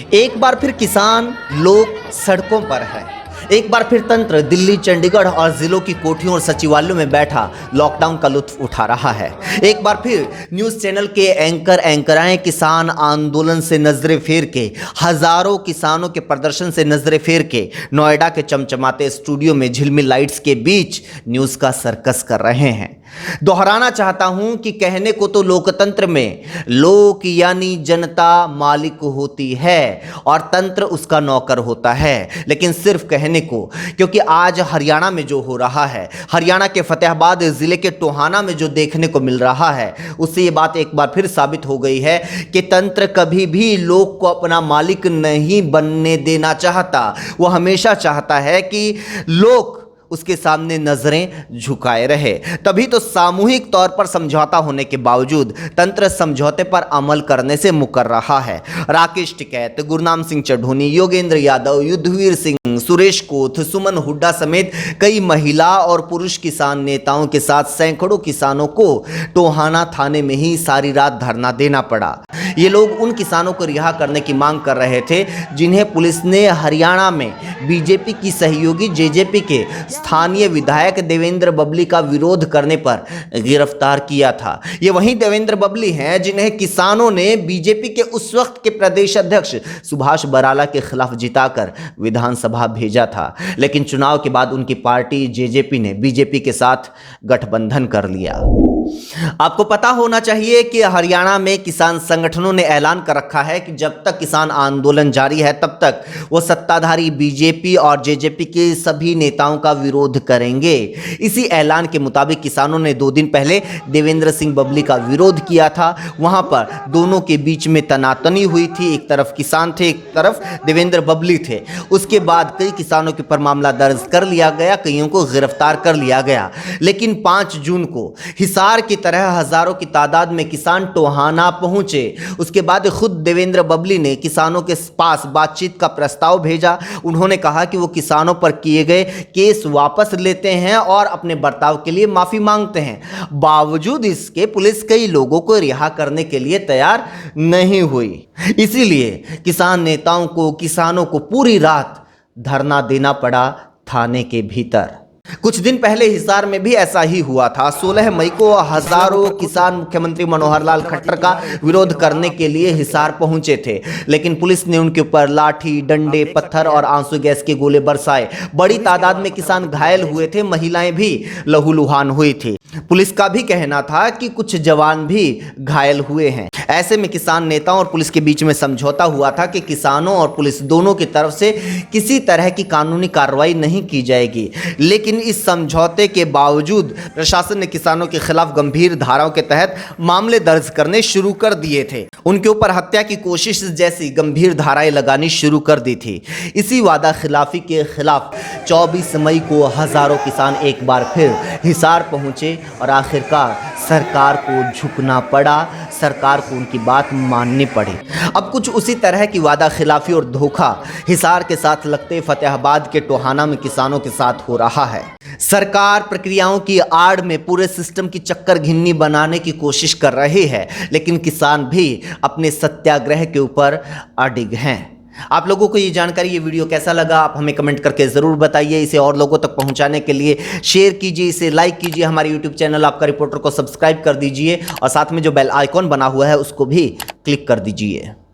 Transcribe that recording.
एक बार फिर किसान लोग सड़कों पर हैं। एक बार फिर तंत्र दिल्ली, चंडीगढ़ और जिलों की कोठियों और सचिवालयों में बैठा लॉकडाउन का लुत्फ उठा रहा है। एक बार फिर न्यूज़ चैनल के एंकराएं किसान आंदोलन से नजरें फेर के, हजारों किसानों के प्रदर्शन से नजरें फेर के नोएडा के चमचमाते स्टूडियो में झिलमिल लाइट्स के बीच न्यूज़ का सर्कस कर रहे हैं। दोहराना चाहता हूं कि कहने को तो लोकतंत्र में लोक यानी जनता मालिक होती है और तंत्र उसका नौकर होता है, लेकिन सिर्फ कहने को, क्योंकि आज हरियाणा में जो हो रहा है, हरियाणा के फतेहाबाद जिले के टोहाना में जो देखने को मिल रहा है, उससे ये बात एक बार फिर साबित हो गई है कि तंत्र कभी भी लोक को अपना मालिक नहीं बनने देना चाहता। वो हमेशा चाहता है कि लोग उसके सामने नजरें झुकाए रहे। तभी तो सामूहिक तौर पर समझौता होने के बावजूद तंत्र समझौते पर अमल करने से मुकर रहा है। राकेश टिकैत, गुरनाम सिंह चढ़ूनी, योगेंद्र यादव, युद्धवीर सिंह, सुरेश कोथ, सुमन हुड्डा समेत कई महिला और पुरुष किसान नेताओं के साथ सैकड़ों किसानों को टोहाना थाने में ही सारी रात धरना देना पड़ा। ये लोग उन किसानों को रिहा करने की मांग कर रहे थे जिन्हें पुलिस ने हरियाणा में बीजेपी की सहयोगी जेजेपी के स्थानीय विधायक देवेंद्र बबली का विरोध करने पर गिरफ्तार किया था। ये वही देवेंद्र बबली हैं जिन्हें किसानों ने बीजेपी के उस वक्त के प्रदेश अध्यक्ष सुभाष बराला के खिलाफ जिताकर विधानसभा भेजा था, लेकिन चुनाव के बाद उनकी पार्टी जेजेपी ने बीजेपी के साथ गठबंधन कर लिया। आपको पता होना चाहिए कि हरियाणा में किसान संगठनों ने ऐलान कर रखा है कि जब तक किसान आंदोलन जारी है तब तक वो सत्ताधारी बीजेपी और जेजेपी के सभी नेताओं का विरोध करेंगे। इसी ऐलान के मुताबिक किसानों ने 2 दिन पहले देवेंद्र सिंह बबली का विरोध किया था। वहां पर दोनों के बीच में तनातनी हुई थी, एक तरफ किसान थे, एक तरफ देवेंद्र बबली थे। उसके बाद कई किसानों के ऊपर मामला दर्ज कर लिया गया, कईयों को गिरफ्तार कर लिया गया, लेकिन 5 जून को हिसार की तरह हजारों की तादाद में किसान टोहाना पहुंचे। उसके बाद खुद देवेंद्र बबली ने किसानों के पास बातचीत का प्रस्ताव भेजा। उन्होंने कहा कि वो किसानों पर किए गए केस वापस लेते हैं और अपने बर्ताव के लिए माफी मांगते हैं। बावजूद इसके पुलिस कई लोगों को रिहा करने के लिए तैयार नहीं हुई। इसीलिए किसान नेताओं को, किसानों को पूरी रात धरना देना पड़ा थाने के भीतर। कुछ दिन पहले हिसार में भी ऐसा ही हुआ था। 16 मई को हजारों किसान मुख्यमंत्री मनोहर लाल खट्टर का विरोध करने के लिए हिसार पहुंचे थे, लेकिन पुलिस ने उनके ऊपर लाठी, डंडे, पत्थर और आंसू गैस के गोले बरसाए। बड़ी तादाद में किसान घायल हुए थे, महिलाएं भी लहूलुहान हुई थी। पुलिस का भी कहना था कि कुछ जवान भी घायल हुए हैं। ऐसे में किसान नेताओं और पुलिस के बीच में समझौता हुआ था कि किसानों और पुलिस दोनों की तरफ से किसी तरह की कानूनी कार्रवाई नहीं की जाएगी। लेकिन इस समझौते के बावजूद प्रशासन ने किसानों के खिलाफ गंभीर धाराओं के तहत मामले दर्ज करने शुरू कर दिए थे। उनके ऊपर हत्या की कोशिश जैसी गंभीर धाराएं लगानी शुरू कर दी थी। इसी वादा खिलाफी के खिलाफ 24 मई को हजारों किसान एक बार फिर हिसार पहुंचे और आखिरकार सरकार को झुकना पड़ा, सरकार को उनकी बात माननी पड़ी। अब कुछ उसी तरह की वादा खिलाफी और धोखा हिसार के साथ लगते फतेहाबाद के टोहाना में किसानों के साथ हो रहा है। सरकार प्रक्रियाओं की आड़ में पूरे सिस्टम की चक्कर घिन्नी बनाने की कोशिश कर रही है, लेकिन किसान भी अपने सत्याग्रह के ऊपर अडिग हैं। आप लोगों को ये जानकारी, ये वीडियो कैसा लगा, आप हमें कमेंट करके ज़रूर बताइए। इसे और लोगों तक पहुंचाने के लिए शेयर कीजिए, इसे लाइक कीजिए। हमारे यूट्यूब चैनल आपका रिपोर्टर को सब्सक्राइब कर दीजिए और साथ में जो बेल आइकॉन बना हुआ है उसको भी क्लिक कर दीजिए।